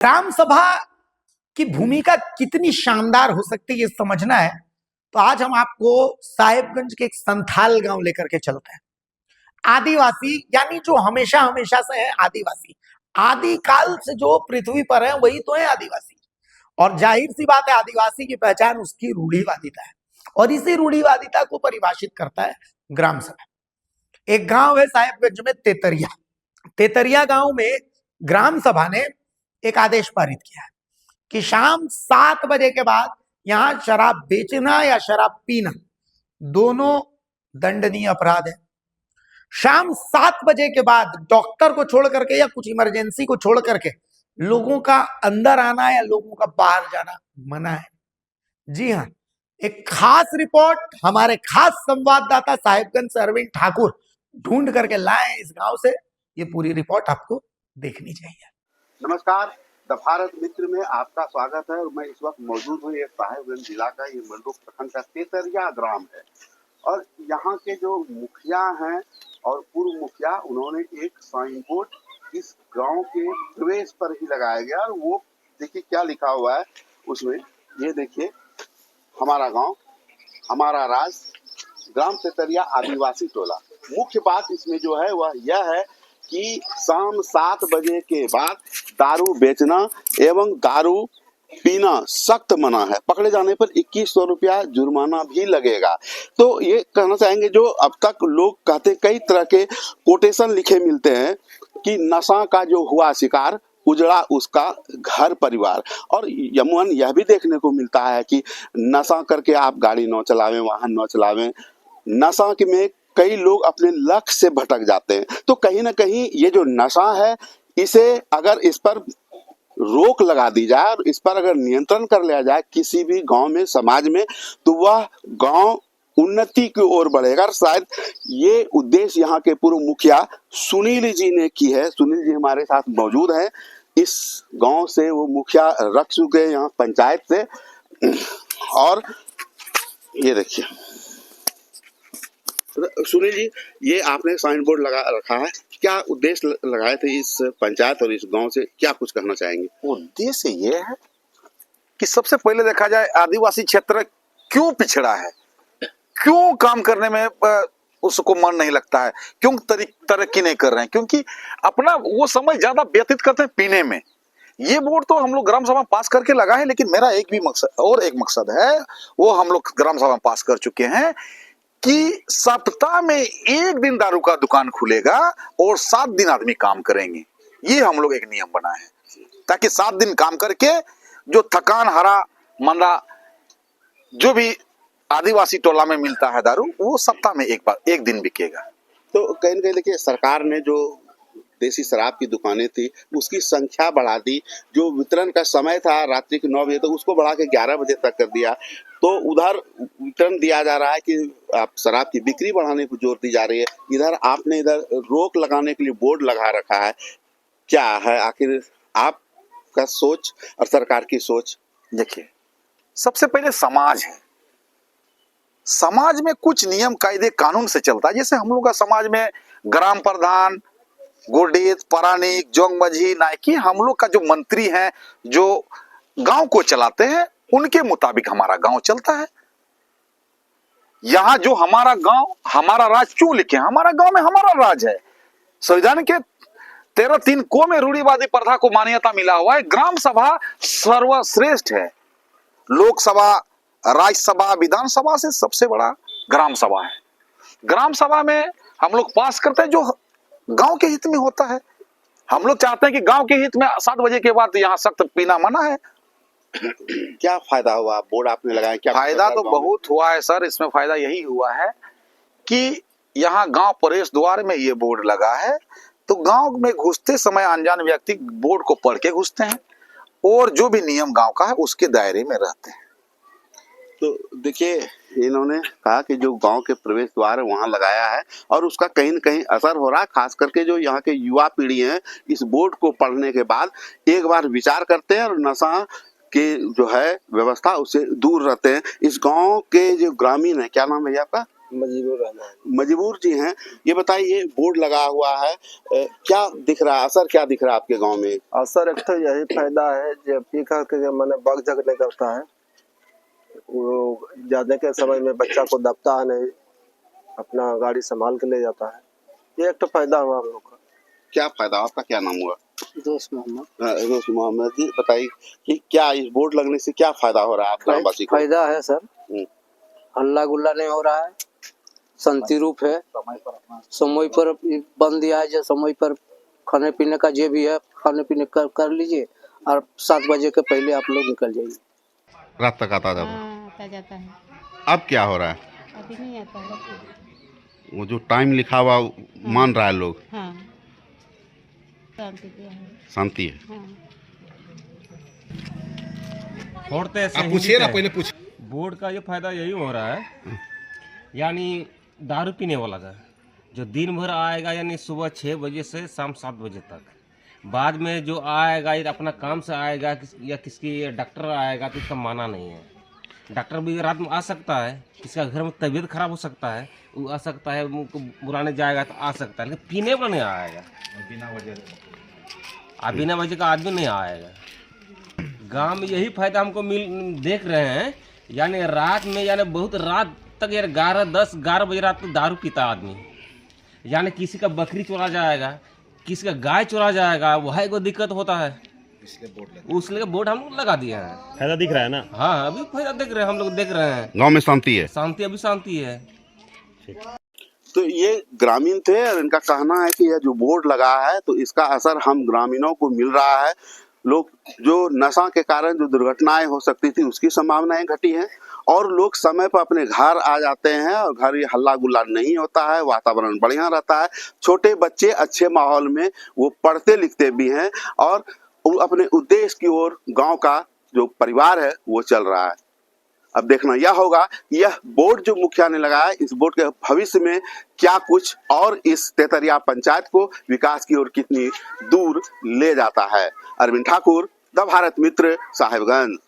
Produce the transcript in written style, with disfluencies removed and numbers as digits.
ग्राम सभा की भूमिका कितनी शानदार हो सकती है ये समझना है तो आज हम आपको साहेबगंज के एक संथाल गांव लेकर के चलते हैं। आदिवासी यानी जो हमेशा हमेशा से है आदिवासी, आदि काल से जो पृथ्वी पर है वही तो है आदिवासी। और जाहिर सी बात है आदिवासी की पहचान उसकी रूढ़िवादिता है और इसी रूढ़िवादिता को परिभाषित करता है ग्राम सभा। एक गांव है साहेबगंज में तेतरिया। तेतरिया गांव में ग्राम सभा ने एक आदेश पारित किया है कि शाम 7 बजे के बाद यहां शराब बेचना या शराब पीना दोनों दंडनीय अपराध है। शाम 7 बजे के बाद डॉक्टर को छोड़ करके या कुछ इमरजेंसी को छोड़ करके लोगों का अंदर आना या लोगों का बाहर जाना मना है। जी हाँ, एक खास रिपोर्ट हमारे खास संवाददाता साहिबगंज से अरविंद ठाकुर ढूंढ करके लाए इस गांव से। ये पूरी रिपोर्ट आपको देखनी चाहिए। नमस्कार, द भारत मित्र में आपका स्वागत है और मैं इस वक्त मौजूद हूँ। ये साहेबगंज जिला का ये मंडोक प्रखंड का तेतरिया ग्राम है और यहाँ के जो मुखिया हैं और पूर्व मुखिया, उन्होंने एक साइन बोर्ड इस गांव के प्रवेश पर ही लगाया गया और वो देखिए क्या लिखा हुआ है उसमें। ये देखिए, हमारा गांव हमारा राज, ग्राम तेतरिया आदिवासी टोला। मुख्य बात इसमें जो है वह यह है कि शाम 7 बजे के बाद दारू बेचना एवं दारू पीना सख्त मना है। पकड़े जाने पर 2100 रुपया जुर्माना भी लगेगा। तो ये कहना चाहेंगे, जो अब तक लोग कहते, कई तरह के कोटेशन लिखे मिलते हैं कि नशा का जो हुआ शिकार उजड़ा उसका घर परिवार। और यमुन यह भी देखने को मिलता है कि नशा करके आप गाड़ी न चलावें, वाहन न चलावें। नशा में कई लोग अपने लक्ष्य से भटक जाते हैं। तो कहीं ना कहीं ये जो नशा है, इसे अगर इस पर रोक लगा दी जाए और इस पर अगर नियंत्रण कर लिया जाए किसी भी गांव में, समाज में, तो वह गांव उन्नति की ओर बढ़ेगा। और शायद ये उद्देश्य यहाँ के पूर्व मुखिया सुनील जी ने की है। सुनील जी हमारे साथ मौजूद हैं। इस गांव से वो मुखिया रख चुके हैं यहाँ पंचायत से। और ये देखिए सुनील जी, ये आपने साइन बोर्ड लगा रखा है, क्या उद्देश्य लगाए थे इस पंचायत और इस गांव से, क्या कुछ कहना चाहेंगे? उद्देश्य ये है कि सबसे पहले देखा जाए आदिवासी क्षेत्र क्यों पिछड़ा है, क्यों काम करने में उसको मन नहीं लगता है, क्यों तरक्की नहीं कर रहे हैं, क्योंकि अपना वो समय ज्यादा व्यतीत करते हैं पीने में। ये बोर्ड तो हम लोग ग्राम सभा पास करके लगा है, लेकिन मेरा एक मकसद है, वो हम लोग ग्राम सभा पास कर चुके हैं कि सप्ताह में 1 दिन दारू का दुकान खुलेगा और 7 दिन आदमी काम करेंगे। ये हम लोग एक नियम बनाए हैं ताकि 7 दिन काम करके जो थकान हरा मंदा जो भी आदिवासी टोला में मिलता है दारू, वो सप्ताह में एक दिन बिकेगा। तो कहीं ना कहीं देखिए, सरकार ने जो देसी शराब की दुकानें थी उसकी संख्या बढ़ा दी। जो वितरण का समय था रात्रि के 9 बजे तक, उसको बढ़ा के 11 बजे तक कर दिया। तो उधर वितरण दिया जा रहा है कि आप शराब की बिक्री बढ़ाने पर जोर दी जा रही है, इधर आपने इधर रोक लगाने के लिए बोर्ड लगा रखा है। क्या है आखिर आपका सोच और सरकार की सोच? देखिए, सबसे पहले समाज है। समाज में कुछ नियम कायदे कानून से चलता है। जैसे हम लोग का समाज में ग्राम प्रधान, गोडेत, परानिक, जोंग मझी, नायकी, हम लोग का जो मंत्री हैं जो गांव को चलाते हैं, उनके मुताबिक हमारा गांव चलता है। यहां जो हमारा गांव हमारा राज क्यों लिखे, हमारा गांव में हमारा राज है। संविधान के 13(3) को में रूढ़िवादी प्रथा को मान्यता मिला हुआ है। ग्राम सभा सर्वश्रेष्ठ है। लोकसभा, राज्यसभा, विधानसभा से सबसे बड़ा ग्राम सभा है। ग्राम सभा में हम लोग पास करते हैं जो गांव के हित में होता है। हम लोग चाहते हैं कि गांव के हित में 7 बजे के बाद यहाँ सख्त पीना मना है। क्या फायदा हुआ बोर्ड आपने लगाया? क्या फायदा तो बहुत हुआ है सर। इसमें फायदा यही हुआ है कि यहाँ गांव प्रवेश द्वार में ये बोर्ड लगा है, तो गांव में घुसते समय अनजान व्यक्ति बोर्ड को पढ़ के घुसते हैं और जो भी नियम गांव का है उसके दायरे में रहते हैं। तो देखिए, इन्होंने कहा कि जो गांव के प्रवेश द्वार है वहां लगाया है और उसका कहीं न कहीं असर हो रहा है। खास करके जो यहाँ के युवा पीढ़ी है, इस बोर्ड को पढ़ने के बाद एक बार विचार करते हैं और नशा के जो है व्यवस्था उससे दूर रहते हैं। इस गांव के जो ग्रामीण है, क्या नाम है आपका? मजबूर रहना है। मजबूर जी हैं। ये बताइए बोर्ड लगा हुआ है, क्या दिख रहा है, असर क्या दिख रहा है आपके गांव में? असर एक तो यही फायदा है जब पी के मैंने बग जग नहीं करता है, वो जाने के समय में बच्चा को दबता है नहीं, अपना गाड़ी संभाल के ले जाता है। ये एक तो फायदा हुआ हम लोग का। क्या फायदा, आपका क्या नाम हुआ? दोस्त मोहम्मद। रोश मोहम्मद जी, बताइए कि क्या इस बोर्ड लगने से क्या फायदा हो रहा है आप ग्रामवासी को? फायदा है सर, हल्ला गुल्ला नहीं हो रहा है, शांति रूप है, समय पर बंद दिया है, जो समय पर खाने पीने का जो भी है खाने पीने कर लीजिए और 7 बजे के पहले आप लोग निकल जाइए। रात तक आता था। हाँ, आता जाता है। अब क्या हो रहा है? अभी नहीं आता है। वो जो टाइम लिखा हुआ मान रहा है लोग, हाँ, शांति दिया है। शांति है। हाँ। छोड़ते आप पूछिए ना, पहले पूछ। बोर्ड का ये फायदा यही हो रहा है, यानी दारू पीने वाला का जो दिन भर आएगा, यानी सुबह 6 बजे से शाम 7 बजे तक, बाद में जो आएगा ये अपना काम से आएगा या किसकी डॉक्टर आएगा तो इसका माना नहीं है। डॉक्टर भी रात में आ सकता है, किसका घर में तबीयत खराब हो सकता है वो आ सकता है, मुंह को बुलाने जाएगा तो आ सकता है, लेकिन पीने वाला नहीं आएगा। बिना वजह का आदमी नहीं आएगा। गांव में यही फायदा हमको देख रहे हैं, यानी रात में यानी बहुत रात तक यार 11-10-11 बजे रात तक दारू पीता आदमी, यानी किसी का बकरी चुरा जाएगा, किसी का गाय चुरा जाएगा, वही को दिक्कत होता है। इसलिए बोर्ड हम लोग लगा दिए हैं। फायदा दिख रहा है ना? हाँ, अभी फायदा देख रहे हैं, हम लोग देख रहे हैं। गांव में शांति है। शांति, अभी शांति है। तो ये ग्रामीण थे और इनका कहना है कि यह जो बोर्ड लगा है तो इसका असर हम ग्रामीणों को मिल रहा है। लोग जो नशा के कारण जो दुर्घटनाएं हो सकती थी उसकी संभावनाएं घटी हैं और लोग समय पर अपने घर आ जाते हैं और घर ये हल्ला गुल्ला नहीं होता है, वातावरण बढ़िया रहता है। छोटे बच्चे अच्छे माहौल में वो पढ़ते लिखते भी हैं और वो अपने उद्देश्य की ओर गांव का जो परिवार है वो चल रहा है। अब देखना यह होगा कि यह बोर्ड जो मुखिया ने लगाया, इस बोर्ड के भविष्य में क्या कुछ और इस तेतरिया पंचायत को विकास की ओर कितनी दूर ले जाता है। अरविंद ठाकुर, द भारत मित्र, साहेबगंज।